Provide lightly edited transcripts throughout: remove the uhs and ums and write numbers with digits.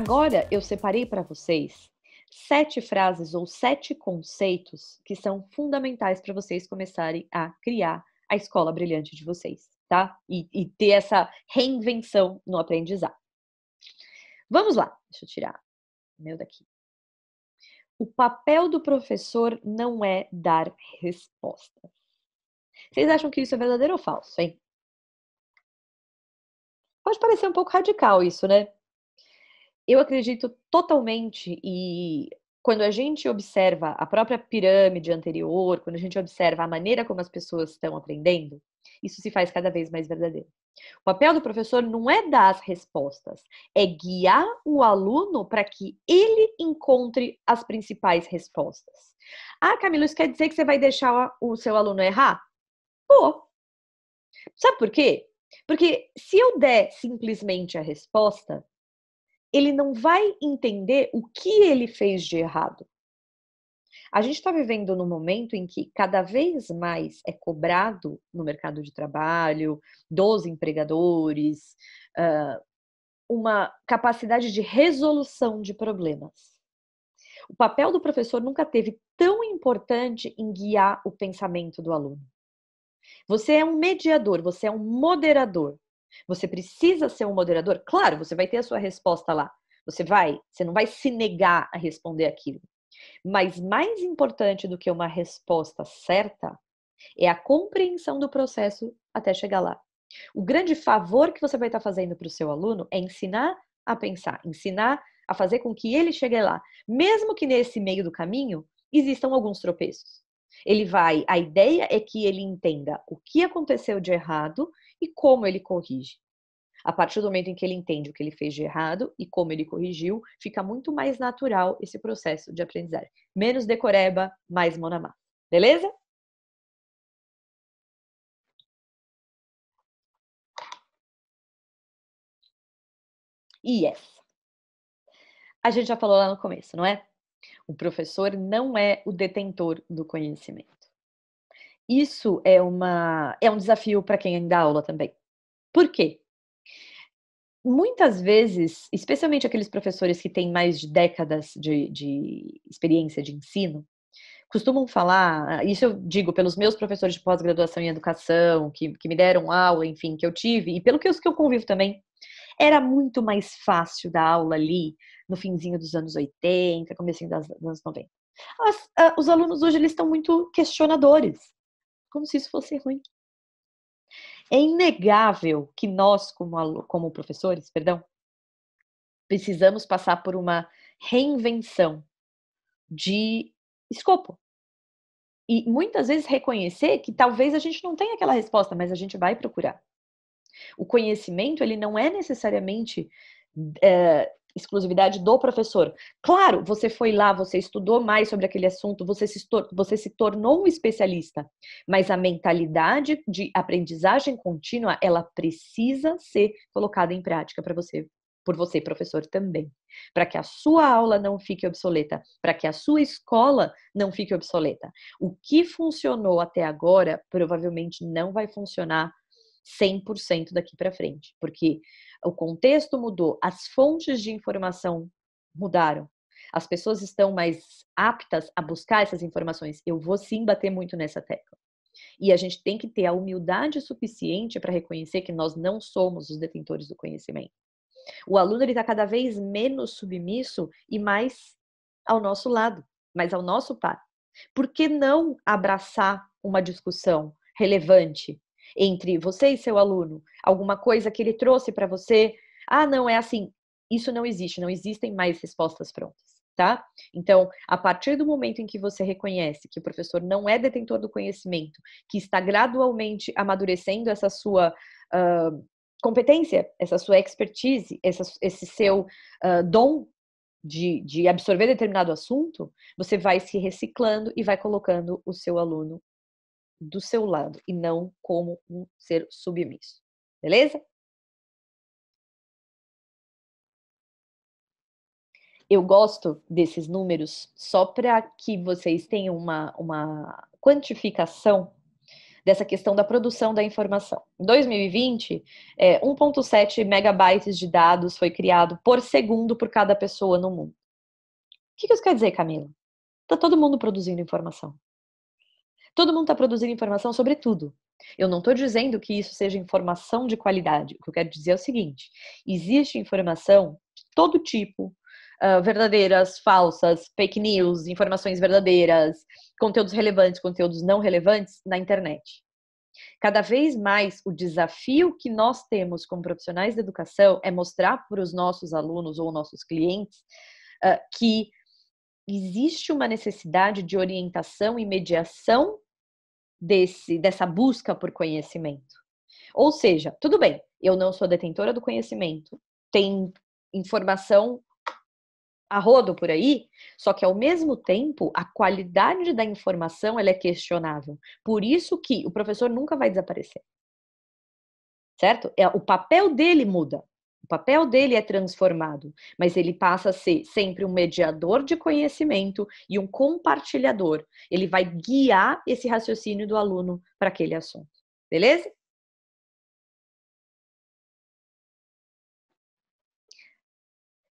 Agora eu separei para vocês 7 frases ou 7 conceitos que são fundamentais para vocês começarem a criar a escola brilhante de vocês, tá? E ter essa reinvenção no aprendizado. Vamos lá, deixa eu tirar o meu daqui. O papel do professor não é dar respostas. Vocês acham que isso é verdadeiro ou falso, hein? Pode parecer um pouco radical isso, né? Eu acredito totalmente e quando a gente observa a própria pirâmide anterior, quando a gente observa a maneira como as pessoas estão aprendendo, isso se faz cada vez mais verdadeiro. O papel do professor não é dar as respostas, é guiar o aluno para que ele encontre as principais respostas. Ah, Camila, isso quer dizer que você vai deixar o seu aluno errar? Pô, sabe por quê? Porque se eu der simplesmente a resposta, ele não vai entender o que ele fez de errado. A gente está vivendo num momento em que cada vez mais é cobrado no mercado de trabalho, dos empregadores, uma capacidade de resolução de problemas. O papel do professor nunca teve tão importante em guiar o pensamento do aluno. Você é um mediador, você é um moderador. Você precisa ser um moderador? Claro, você vai ter a sua resposta lá. Você não vai se negar a responder aquilo. Mas mais importante do que uma resposta certa é a compreensão do processo até chegar lá. O grande favor que você vai estar fazendo para o seu aluno é ensinar a pensar, ensinar a fazer com que ele chegue lá. Mesmo que nesse meio do caminho existam alguns tropeços. A ideia é que ele entenda o que aconteceu de errado e como ele corrige. A partir do momento em que ele entende o que ele fez de errado e como ele corrigiu, fica muito mais natural esse processo de aprendizagem. Menos decoreba, mais mão na massa. Beleza? Yes. A gente já falou lá no começo, não é? O professor não é o detentor do conhecimento. Isso é um desafio para quem dá aula também. Por quê? Muitas vezes, especialmente aqueles professores que têm mais de décadas de experiência de ensino, costumam falar, isso eu digo pelos meus professores de pós-graduação em educação, que me deram aula, enfim, que eu tive, e pelo que eu convivo também, era muito mais fácil dar aula ali no finzinho dos anos 80, comecinho dos anos 90. Os alunos hoje eles estão muito questionadores, como se isso fosse ruim. É inegável que nós, como professores, precisamos passar por uma reinvenção de escopo. E muitas vezes reconhecer que talvez a gente não tenha aquela resposta, mas a gente vai procurar. O conhecimento, ele não é necessariamente exclusividade do professor. Claro, você foi lá, você estudou mais sobre aquele assunto, você se tornou um especialista, mas a mentalidade de aprendizagem contínua, ela precisa ser colocada em prática por você, professor, também. Para que a sua aula não fique obsoleta, para que a sua escola não fique obsoleta. O que funcionou até agora, provavelmente não vai funcionar 100% daqui para frente, porque o contexto mudou, as fontes de informação mudaram, as pessoas estão mais aptas a buscar essas informações. Eu vou sim bater muito nessa tecla. E a gente tem que ter a humildade suficiente para reconhecer que nós não somos os detentores do conhecimento. O aluno está cada vez menos submisso e mais ao nosso lado, mais ao nosso par. Por que não abraçar uma discussão relevante entre você e seu aluno? Alguma coisa que ele trouxe para você? Ah, não, é assim. Isso não existe, não existem mais respostas prontas, tá? Então, a partir do momento em que você reconhece que o professor não é detentor do conhecimento, que está gradualmente amadurecendo essa sua competência, essa sua expertise, esse seu dom de absorver determinado assunto, você vai se reciclando e vai colocando o seu aluno do seu lado e não como um ser submisso. Beleza? Eu gosto desses números só para que vocês tenham uma quantificação dessa questão da produção da informação. Em 2020, 1,7 megabytes de dados foi criado por segundo por cada pessoa no mundo. O que isso quer dizer, Camila? Está todo mundo produzindo informação. Todo mundo está produzindo informação sobre tudo. Eu não estou dizendo que isso seja informação de qualidade. O que eu quero dizer é o seguinte: existe informação de todo tipo, verdadeiras, falsas, fake news, informações verdadeiras, conteúdos relevantes, conteúdos não relevantes na internet. Cada vez mais o desafio que nós temos como profissionais da educação é mostrar para os nossos alunos ou nossos clientes que existe uma necessidade de orientação e mediação dessa busca por conhecimento. Ou seja, tudo bem, eu não sou detentora do conhecimento, tem informação a rodo por aí, só que ao mesmo tempo a qualidade da informação ela é questionável. Por isso que o professor nunca vai desaparecer. Certo? O papel dele muda. O papel dele é transformado, mas ele passa a ser sempre um mediador de conhecimento e um compartilhador. Ele vai guiar esse raciocínio do aluno para aquele assunto. Beleza?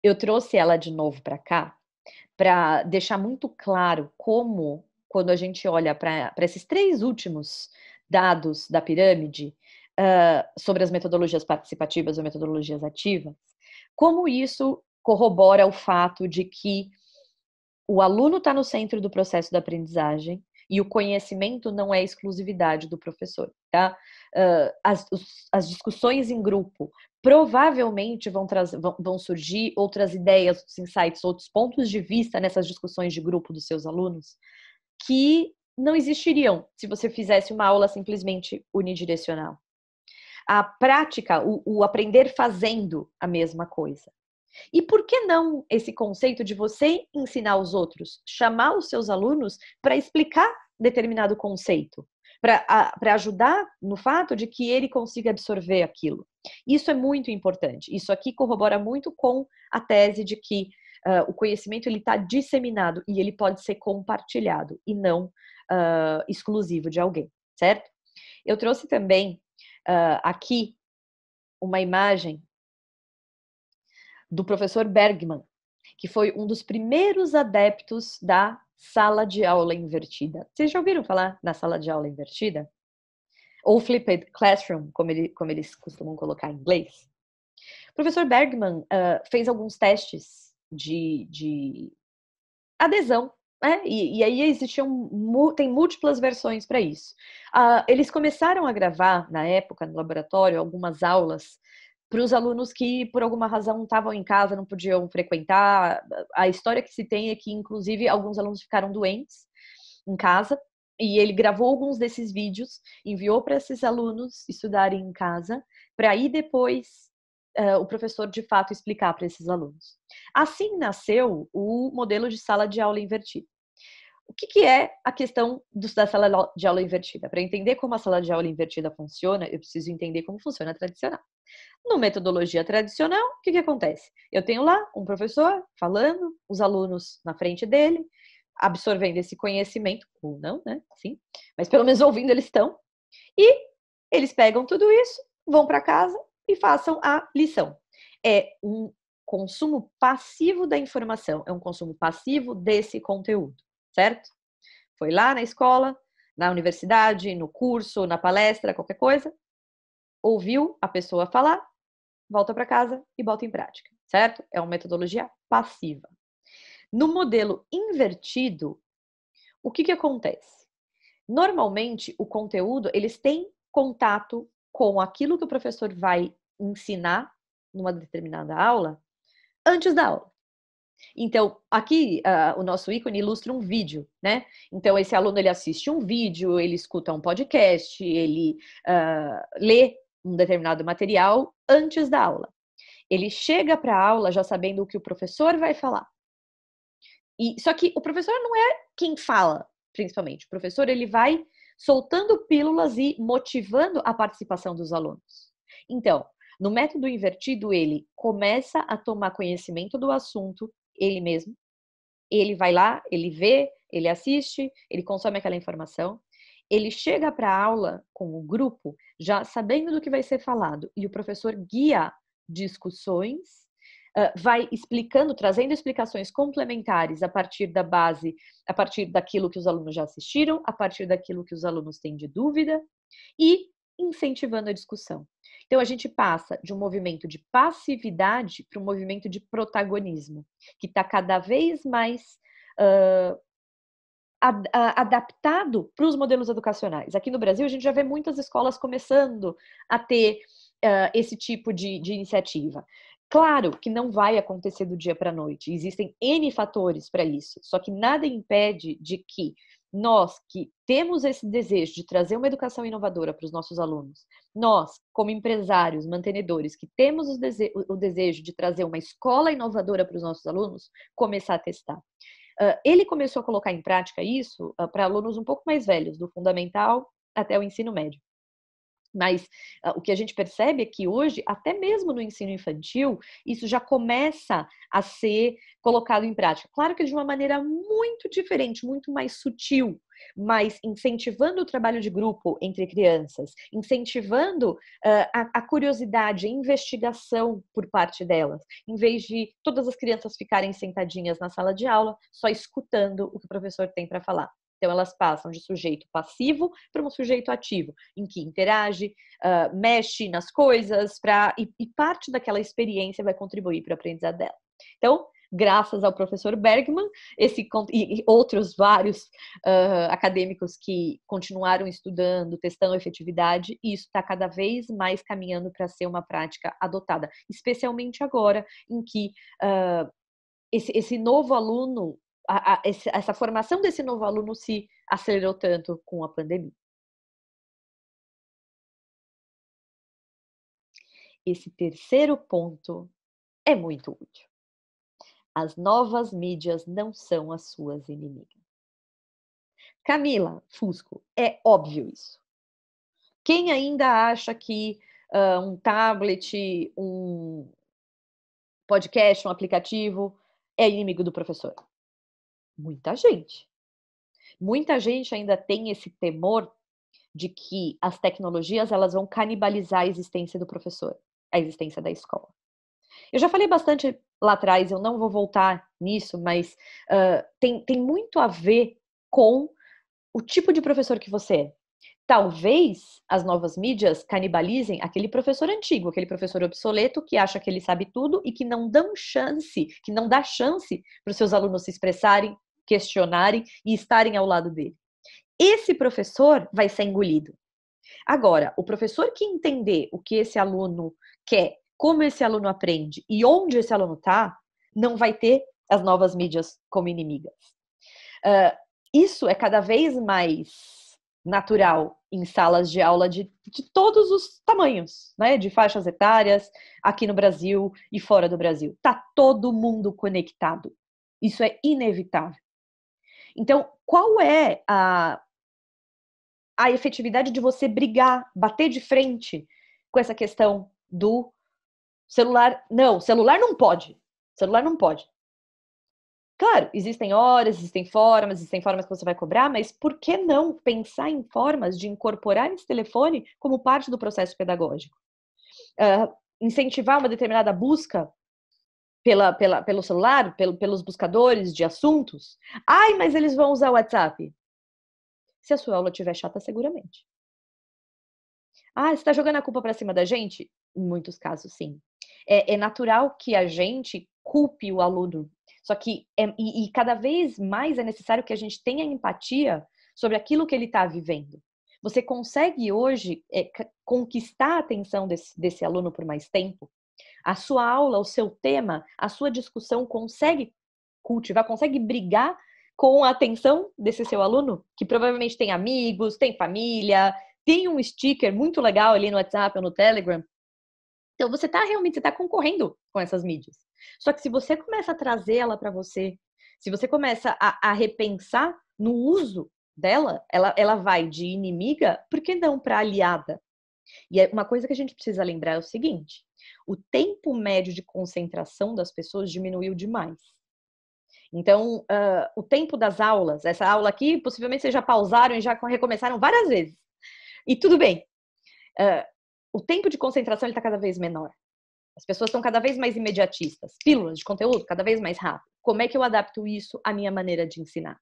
Eu trouxe ela de novo para cá para deixar muito claro como, quando a gente olha para esses 3 últimos dados da pirâmide, sobre as metodologias participativas ou metodologias ativas, como isso corrobora o fato de que o aluno está no centro do processo da aprendizagem e o conhecimento não é exclusividade do professor, tá? As discussões em grupo provavelmente vão surgir outras ideias, outros insights, outros pontos de vista nessas discussões de grupo dos seus alunos que não existiriam se você fizesse uma aula simplesmente unidirecional. A prática, o aprender fazendo a mesma coisa. E por que não esse conceito de você ensinar os outros, chamar os seus alunos para explicar determinado conceito, para ajudar no fato de que ele consiga absorver aquilo. Isso é muito importante. Isso aqui corrobora muito com a tese de que o conhecimento ele está disseminado e ele pode ser compartilhado e não exclusivo de alguém, certo? Eu trouxe também aqui uma imagem do professor Bergman, que foi um dos primeiros adeptos da sala de aula invertida. Vocês já ouviram falar na sala de aula invertida? Ou flipped classroom, como eles costumam colocar em inglês. O professor Bergman fez alguns testes de adesão, né? E aí tem múltiplas versões para isso. Eles começaram a gravar, na época, no laboratório, algumas aulas para os alunos que, por alguma razão, estavam em casa, não podiam frequentar. A história que se tem é que, inclusive, alguns alunos ficaram doentes em casa, e ele gravou alguns desses vídeos, enviou para esses alunos estudarem em casa, para aí depois o professor, de fato, explicar para esses alunos. Assim nasceu o modelo de sala de aula invertida. O que é a questão da sala de aula invertida? Para entender como a sala de aula invertida funciona, eu preciso entender como funciona a tradicional. No metodologia tradicional, o que acontece? Eu tenho lá um professor falando, os alunos na frente dele, absorvendo esse conhecimento, ou não, né? Sim, mas pelo menos ouvindo eles estão, e eles pegam tudo isso, vão para casa e façam a lição. É um consumo passivo da informação, é um consumo passivo desse conteúdo, certo? Foi lá na escola, na universidade, no curso, na palestra, qualquer coisa, ouviu a pessoa falar, volta para casa e bota em prática, certo? É uma metodologia passiva. No modelo invertido, o que acontece? Normalmente, o conteúdo, eles têm contato com aquilo que o professor vai ensinar numa determinada aula antes da aula. Então, aqui o nosso ícone ilustra um vídeo, né? Então, esse aluno ele assiste um vídeo, ele escuta um podcast, ele lê um determinado material antes da aula. Ele chega para a aula já sabendo o que o professor vai falar. Só que o professor não é quem fala, principalmente. O professor ele vai soltando pílulas e motivando a participação dos alunos. Então, no método invertido, ele começa a tomar conhecimento do assunto, ele mesmo. Ele vai lá, ele vê, ele assiste, ele consome aquela informação. ele chega para a aula com o grupo já sabendo do que vai ser falado e o professor guia discussões, vai explicando, trazendo explicações complementares a partir da base, a partir daquilo que os alunos já assistiram, a partir daquilo que os alunos têm de dúvida e incentivando a discussão. Então, a gente passa de um movimento de passividade para um movimento de protagonismo, que está cada vez mais adaptado para os modelos educacionais. Aqui no Brasil, a gente já vê muitas escolas começando a ter esse tipo de iniciativa. Claro que não vai acontecer do dia para a noite, existem N fatores para isso, só que nada impede de que nós que temos esse desejo de trazer uma educação inovadora para os nossos alunos, nós, como empresários, mantenedores, que temos o desejo de trazer uma escola inovadora para os nossos alunos, começar a testar. Ele começou a colocar em prática isso para alunos um pouco mais velhos, do fundamental até o ensino médio. Mas o que a gente percebe é que hoje, até mesmo no ensino infantil, isso já começa a ser colocado em prática. Claro que de uma maneira muito diferente, muito mais sutil, mas incentivando o trabalho de grupo entre crianças, incentivando a curiosidade, a investigação por parte delas, em vez de todas as crianças ficarem sentadinhas na sala de aula, só escutando o que o professor tem para falar. Então, elas passam de sujeito passivo para um sujeito ativo, em que interage, mexe nas coisas, e parte daquela experiência vai contribuir para o aprendizado dela. Então, graças ao professor Bergman, e outros vários acadêmicos que continuaram estudando, testando a efetividade, e isso está cada vez mais caminhando para ser uma prática adotada, especialmente agora em que esse novo aluno, essa formação desse novo aluno se acelerou tanto com a pandemia. Esse terceiro ponto é muito útil. As novas mídias não são as suas inimigas. Camila Fusco, é óbvio isso. Quem ainda acha que um tablet, um podcast, um aplicativo é inimigo do professor? Muita gente. Muita gente ainda tem esse temor de que as tecnologias elas vão canibalizar a existência do professor, a existência da escola. Eu já falei bastante lá atrás, eu não vou voltar nisso, mas tem muito a ver com o tipo de professor que você é. Talvez as novas mídias canibalizem aquele professor antigo, aquele professor obsoleto que acha que ele sabe tudo e que não dá chance para os seus alunos se expressarem, questionarem e estarem ao lado dele. Esse professor vai ser engolido. Agora, o professor que entender o que esse aluno quer, como esse aluno aprende e onde esse aluno está, não vai ter as novas mídias como inimigas. Isso é cada vez mais natural em salas de aula de todos os tamanhos, né? De faixas etárias, aqui no Brasil e fora do Brasil. Tá todo mundo conectado. Isso é inevitável. Então, qual é a efetividade de você brigar, bater de frente com essa questão do celular? Não, celular não pode. Celular não pode. Claro, existem horas, existem formas que você vai cobrar, mas por que não pensar em formas de incorporar esse telefone como parte do processo pedagógico? Incentivar uma determinada busca pelo celular, pelos buscadores de assuntos. Ai, mas eles vão usar o WhatsApp. Se a sua aula estiver chata, seguramente. Ah, você está jogando a culpa para cima da gente? Em muitos casos, sim. É natural que a gente culpe o aluno. Só que, cada vez mais é necessário que a gente tenha empatia sobre aquilo que ele está vivendo. Você consegue hoje conquistar a atenção desse aluno por mais tempo? A sua aula, o seu tema, a sua discussão consegue cultivar, consegue brigar com a atenção desse seu aluno? Que provavelmente tem amigos, tem família, tem um sticker muito legal ali no WhatsApp ou no Telegram. Então, você está concorrendo com essas mídias. Só que se você começa a trazer ela para você, se você começa a repensar no uso dela, ela vai de inimiga, por que não para aliada? E uma coisa que a gente precisa lembrar é o seguinte: o tempo médio de concentração das pessoas diminuiu demais. Então, o tempo das aulas, essa aula aqui, possivelmente vocês já pausaram e já recomeçaram várias vezes. E tudo bem. O tempo de concentração está cada vez menor. As pessoas estão cada vez mais imediatistas. Pílulas de conteúdo cada vez mais rápido. Como é que eu adapto isso à minha maneira de ensinar?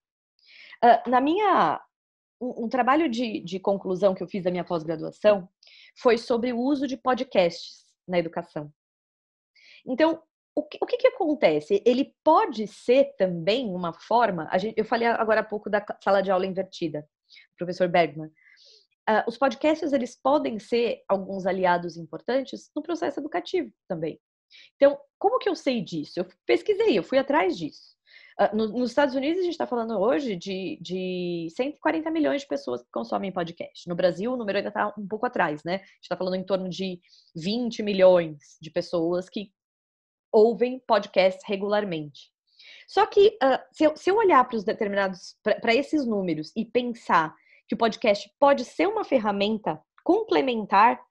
Um trabalho de conclusão que eu fiz da minha pós-graduação foi sobre o uso de podcasts na educação. Então, o que acontece? Ele pode ser também uma forma... eu falei agora há pouco da sala de aula invertida, professor Bergman. Os podcasts, eles podem ser alguns aliados importantes no processo educativo também. Então, como que eu sei disso? Eu pesquisei, eu fui atrás disso. Nos Estados Unidos, a gente está falando hoje de 140 milhões de pessoas que consomem podcast. No Brasil, o número ainda está um pouco atrás, né? A gente está falando em torno de 20 milhões de pessoas que ouvem podcast regularmente. Só que, se eu olhar para esses números e pensar que o podcast pode ser uma ferramenta complementar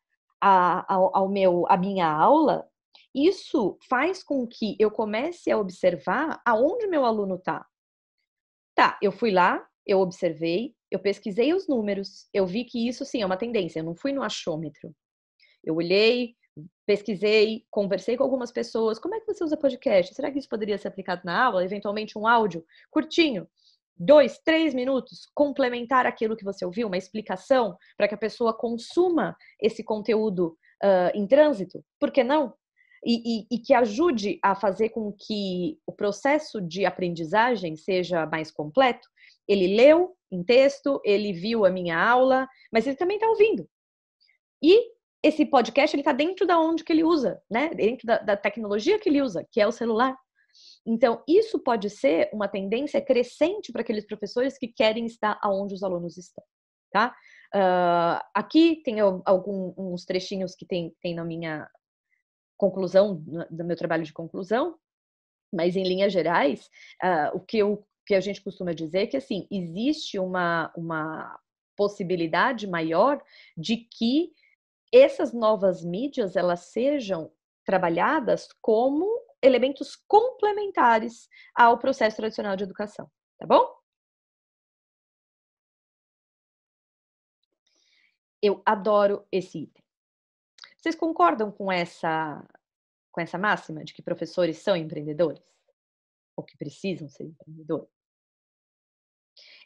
à minha aula, isso faz com que eu comece a observar aonde meu aluno está. Tá, eu fui lá, eu observei, eu pesquisei os números, eu vi que isso sim é uma tendência, eu não fui no achômetro. Eu olhei, pesquisei, conversei com algumas pessoas. Como é que você usa podcast? Será que isso poderia ser aplicado na aula? Eventualmente um áudio curtinho, 2, 3 minutos, complementar aquilo que você ouviu, uma explicação para que a pessoa consuma esse conteúdo em trânsito? Por que não? E que ajude a fazer com que o processo de aprendizagem seja mais completo. Ele leu em texto, ele viu a minha aula, mas ele também está ouvindo. E esse podcast, ele está dentro da onde que ele usa, né? Dentro da tecnologia que ele usa, que é o celular. Então, isso pode ser uma tendência crescente para aqueles professores que querem estar aonde os alunos estão, tá? Aqui tem alguns trechinhos que tem na minha conclusão, do meu trabalho de conclusão, mas em linhas gerais, o que a gente costuma dizer é que, assim, existe uma possibilidade maior de que essas novas mídias, elas sejam trabalhadas como elementos complementares ao processo tradicional de educação, tá bom? Eu adoro esse item. Vocês concordam com essa máxima de que professores são empreendedores? Ou que precisam ser empreendedores?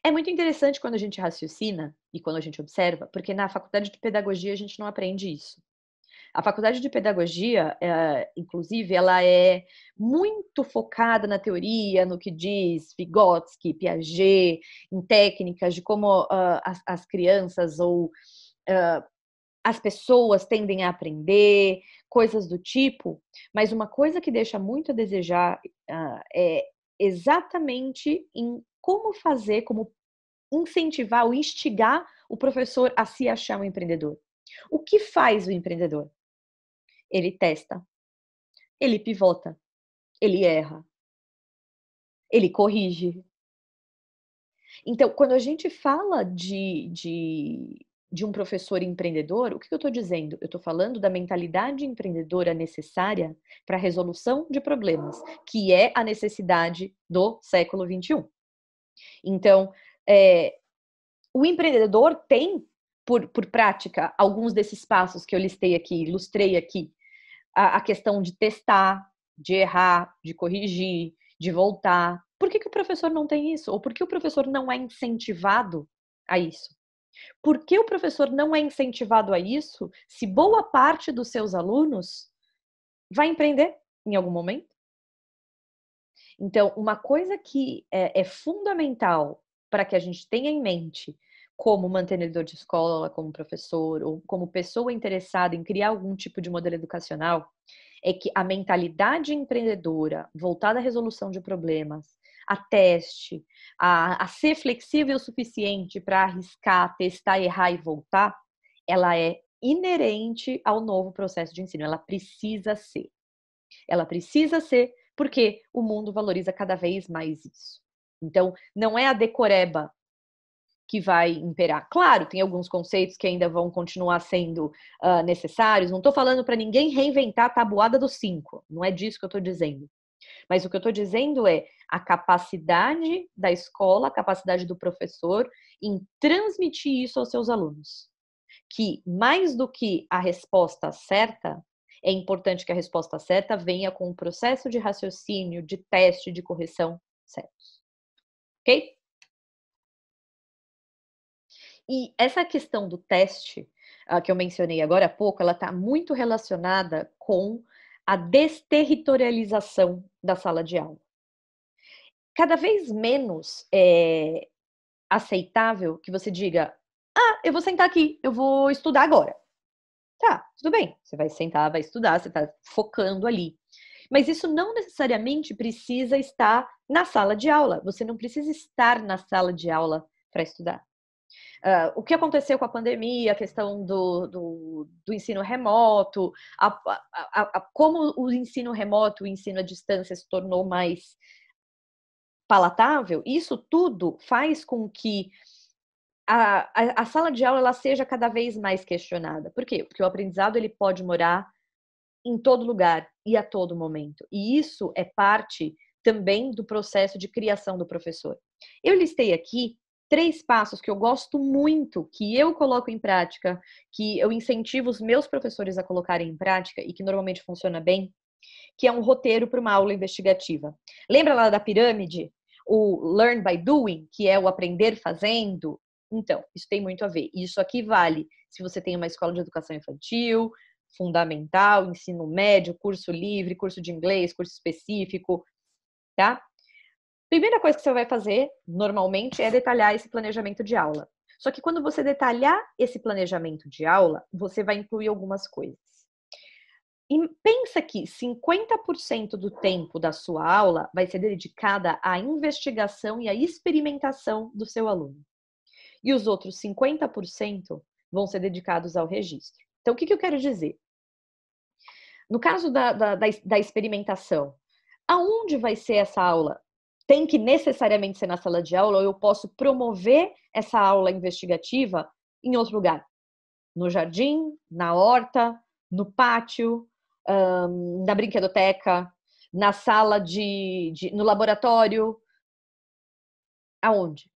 É muito interessante quando a gente raciocina e quando a gente observa, porque na faculdade de pedagogia a gente não aprende isso. A faculdade de pedagogia, inclusive, ela é muito focada na teoria, no que diz Vygotsky, Piaget, em técnicas de como as crianças ou as pessoas tendem a aprender, coisas do tipo, mas uma coisa que deixa muito a desejar é exatamente em como fazer, como incentivar ou instigar o professor a se achar um empreendedor. O que faz o empreendedor? Ele testa, ele pivota, ele erra, ele corrige. Então, quando a gente fala de um professor empreendedor, o que eu estou dizendo? Eu estou falando da mentalidade empreendedora necessária para a resolução de problemas, que é a necessidade do século XXI. Então, o empreendedor tem, por prática, alguns desses passos que eu listei aqui, ilustrei aqui, a questão de testar, de errar, de corrigir, de voltar. Por que o professor não tem isso? Ou por que o professor não é incentivado a isso? Por que o professor não é incentivado a isso se boa parte dos seus alunos vai empreender em algum momento? Então, uma coisa que é fundamental para que a gente tenha em mente como mantenedor de escola, como professor, ou como pessoa interessada em criar algum tipo de modelo educacional, é que a mentalidade empreendedora, voltada à resolução de problemas, a teste, a ser flexível o suficiente para arriscar, testar, errar e voltar, ela é inerente ao novo processo de ensino. Ela precisa ser. Ela precisa ser porque o mundo valoriza cada vez mais isso. Então, não é a decoreba que vai imperar. Claro, tem alguns conceitos que ainda vão continuar sendo necessários. Não estou falando para ninguém reinventar a tabuada dos 5. Não é disso que eu estou dizendo. Mas o que eu estou dizendo é a capacidade da escola, a capacidade do professor em transmitir isso aos seus alunos. Que mais do que a resposta certa, é importante que a resposta certa venha com um processo de raciocínio, de teste, de correção certos. Ok? E essa questão do teste, que eu mencionei agora há pouco, ela está muito relacionada com a desterritorialização da sala de aula. Cada vez menos é aceitável que você diga: ah, eu vou sentar aqui, eu vou estudar agora. Tá, tudo bem, você vai sentar, vai estudar, você está focando ali. Mas isso não necessariamente precisa estar na sala de aula. Você não precisa estar na sala de aula para estudar. O que aconteceu com a pandemia, a questão do ensino remoto, como o ensino remoto, o ensino à distância se tornou mais palatável, isso tudo faz com que a sala de aula ela seja cada vez mais questionada. Por quê? Porque o aprendizado ele pode morar em todo lugar e a todo momento. E isso é parte também do processo de criação do professor. Eu listei aqui 3 passos que eu gosto muito, que eu coloco em prática, que eu incentivo os meus professores a colocarem em prática e que normalmente funciona bem, que é um roteiro para uma aula investigativa. Lembra lá da pirâmide? O learn by doing, que é o aprender fazendo? Então, isso tem muito a ver. Isso aqui vale se você tem uma escola de educação infantil, fundamental, ensino médio, curso livre, curso de inglês, curso específico, tá? Primeira coisa que você vai fazer, normalmente, é detalhar esse planejamento de aula. Só que quando você detalhar esse planejamento de aula, você vai incluir algumas coisas. E pensa que 50% do tempo da sua aula vai ser dedicada à investigação e à experimentação do seu aluno. E os outros 50% vão ser dedicados ao registro. Então, o que eu quero dizer? No caso da experimentação, aonde vai ser essa aula? Tem que necessariamente ser na sala de aula ou eu posso promover essa aula investigativa em outro lugar? No jardim, na horta, no pátio, na brinquedoteca, na sala no laboratório, aonde?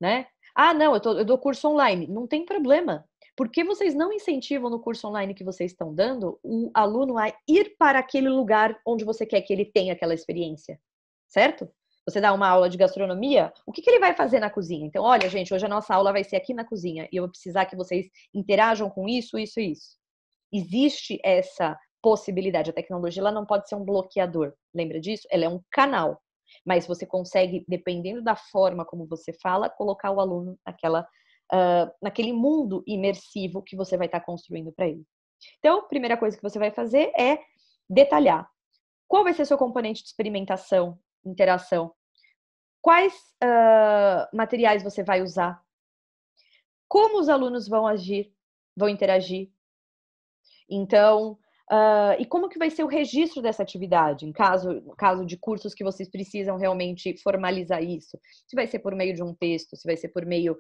Né? Ah, não, eu dou curso online. Não tem problema. Por que vocês não incentivam no curso online que vocês estão dando o aluno a ir para aquele lugar onde você quer que ele tenha aquela experiência? Certo? Você dá uma aula de gastronomia, o que ele vai fazer na cozinha? Então, olha, gente, hoje a nossa aula vai ser aqui na cozinha e eu vou precisar que vocês interajam com isso, isso e isso. Existe essa possibilidade. A tecnologia ela não pode ser um bloqueador. Lembra disso? Ela é um canal. Mas você consegue, dependendo da forma como você fala, colocar o aluno naquele mundo imersivo que você vai estar construindo para ele. Então, a primeira coisa que você vai fazer é detalhar. Qual vai ser seu componente de experimentação, interação? Quais materiais você vai usar? Como os alunos vão agir, vão interagir? Então, e como que vai ser o registro dessa atividade, em caso de cursos que vocês precisam realmente formalizar isso? Se vai ser por meio de um texto, se vai ser por meio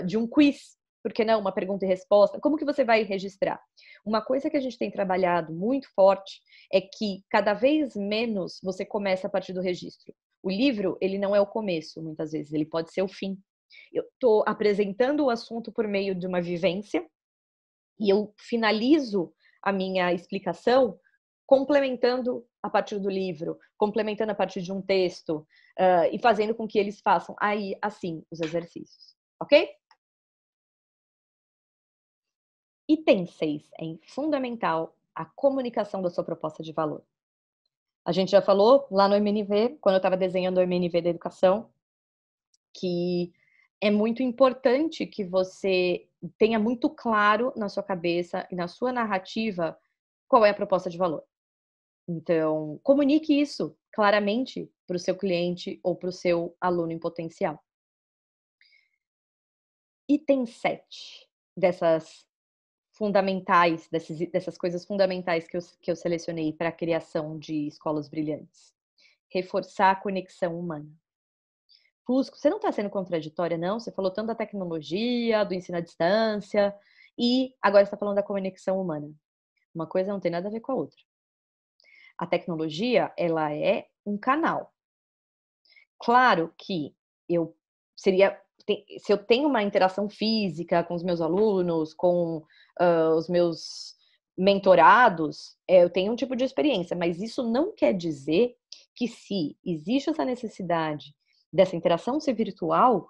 de um quiz, por que não? Uma pergunta e resposta. Como que você vai registrar? Uma coisa que a gente tem trabalhado muito forte é que cada vez menos você começa a partir do registro. O livro, ele não é o começo, muitas vezes, ele pode ser o fim. Eu estou apresentando o assunto por meio de uma vivência e eu finalizo a minha explicação complementando a partir do livro, complementando a partir de um texto e fazendo com que eles façam aí, assim, os exercícios, ok? Item 6 é fundamental a comunicação da sua proposta de valor. A gente já falou lá no MNV, quando eu estava desenhando o MNV da educação, que é muito importante que você tenha muito claro na sua cabeça e na sua narrativa qual é a proposta de valor. Então, comunique isso claramente para o seu cliente ou para o seu aluno em potencial. Item 7 dessas fundamentais, dessas coisas fundamentais que eu selecionei para a criação de escolas brilhantes. Reforçar a conexão humana. Fusco, você não está sendo contraditória, não? Você falou tanto da tecnologia, do ensino à distância, e agora está falando da conexão humana. Uma coisa não tem nada a ver com a outra. A tecnologia, ela é um canal. Claro que eu seria se eu tenho uma interação física com os meus alunos, com, os meus mentorados, eu tenho um tipo de experiência, mas isso não quer dizer que se existe essa necessidade dessa interação ser virtual,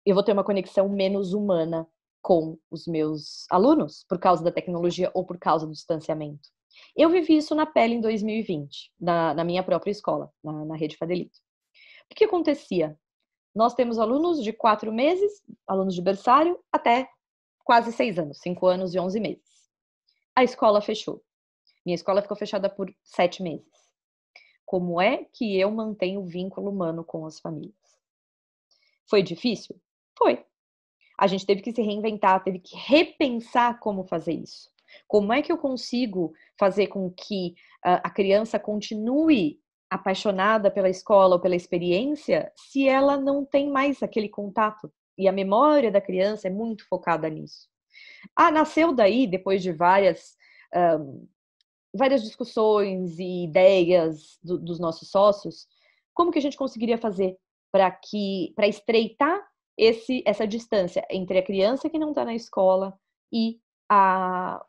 eu vou ter uma conexão menos humana com os meus alunos, por causa da tecnologia ou por causa do distanciamento. Eu vivi isso na pele em 2020, na minha própria escola, na Rede Fadelito. O que acontecia? Nós temos alunos de 4 meses, alunos de berçário, até quase 6 anos, 5 anos e 11 meses. A escola fechou. Minha escola ficou fechada por 7 meses. Como é que eu mantenho o vínculo humano com as famílias? Foi difícil? Foi. A gente teve que se reinventar, teve que repensar como fazer isso. Como é que eu consigo fazer com que a criança continue apaixonada pela escola ou pela experiência, se ela não tem mais aquele contato? E a memória da criança é muito focada nisso. Nasceu daí, depois de várias discussões e ideias dos nossos sócios, como que a gente conseguiria fazer para estreitar essa distância entre a criança que não está na escola e a,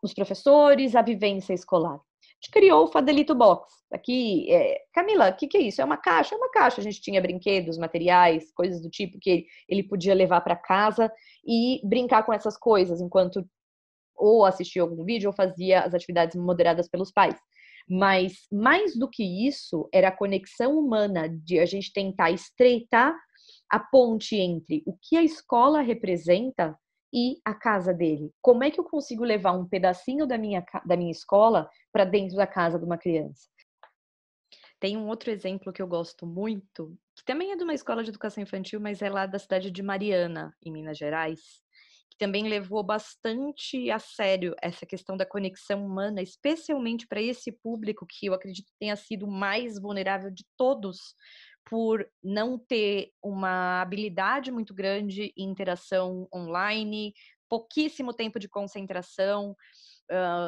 os professores, a vivência escolar. A gente criou o Fadelito Box. Aqui, Camila, o que é isso? É uma caixa? É uma caixa. A gente tinha brinquedos, materiais, coisas do tipo que ele podia levar para casa e brincar com essas coisas enquanto ou assistia algum vídeo ou fazia as atividades moderadas pelos pais. Mas mais do que isso, era a conexão humana de a gente tentar estreitar a ponte entre o que a escola representa e a casa dele. Como é que eu consigo levar um pedacinho da minha escola para dentro da casa de uma criança? Tem um outro exemplo que eu gosto muito, que também é de uma escola de educação infantil, mas é lá da cidade de Mariana, em Minas Gerais, que também levou bastante a sério essa questão da conexão humana, especialmente para esse público que eu acredito tenha sido o mais vulnerável de todos, por não ter uma habilidade muito grande em interação online, pouquíssimo tempo de concentração.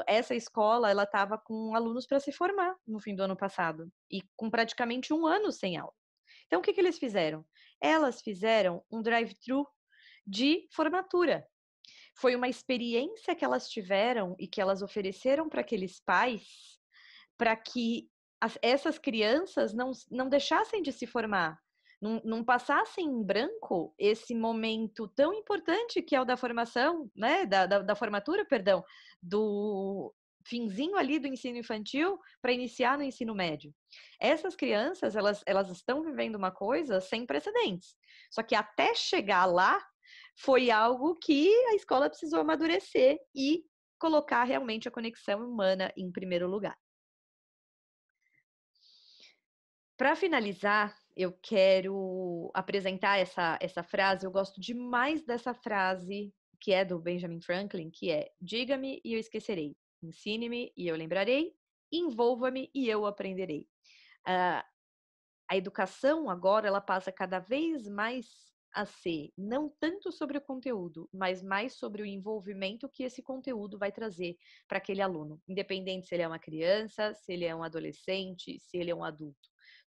Essa escola, ela estava com alunos para se formar no fim do ano passado e com praticamente 1 ano sem aula. Então, o que eles fizeram? Elas fizeram um drive-thru de formatura. Foi uma experiência que elas tiveram e que elas ofereceram para aqueles pais, para que essas crianças não deixassem de se formar, não passassem em branco esse momento tão importante que é o da formação, né? Da formatura, perdão, do finzinho ali do ensino infantil para iniciar no ensino médio. Essas crianças, elas estão vivendo uma coisa sem precedentes. Só que até chegar lá, foi algo que a escola precisou amadurecer e colocar realmente a conexão humana em primeiro lugar. Para finalizar, eu quero apresentar essa frase. Eu gosto demais dessa frase, que é do Benjamin Franklin, que é: diga-me e eu esquecerei, ensine-me e eu lembrarei, envolva-me e eu aprenderei. Uh, a educação agora ela passa cada vez mais a ser não tanto sobre o conteúdo, mas mais sobre o envolvimento que esse conteúdo vai trazer para aquele aluno, independente se ele é uma criança, se ele é um adolescente, se ele é um adulto.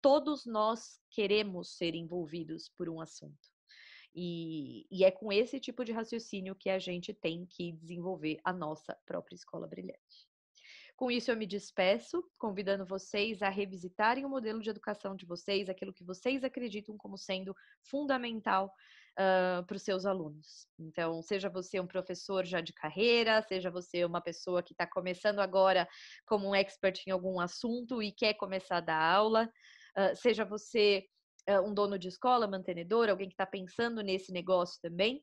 Todos nós queremos ser envolvidos por um assunto. E é com esse tipo de raciocínio que a gente tem que desenvolver a nossa própria escola brilhante. Com isso, eu me despeço, convidando vocês a revisitarem o modelo de educação de vocês, aquilo que vocês acreditam como sendo fundamental para os seus alunos. Então, seja você um professor já de carreira, seja você uma pessoa que está começando agora como um expert em algum assunto e quer começar a dar aula, seja você um dono de escola, mantenedor, alguém que está pensando nesse negócio também,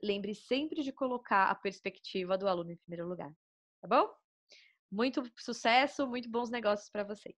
lembre sempre de colocar a perspectiva do aluno em primeiro lugar, tá bom? Muito sucesso, muito bons negócios para vocês.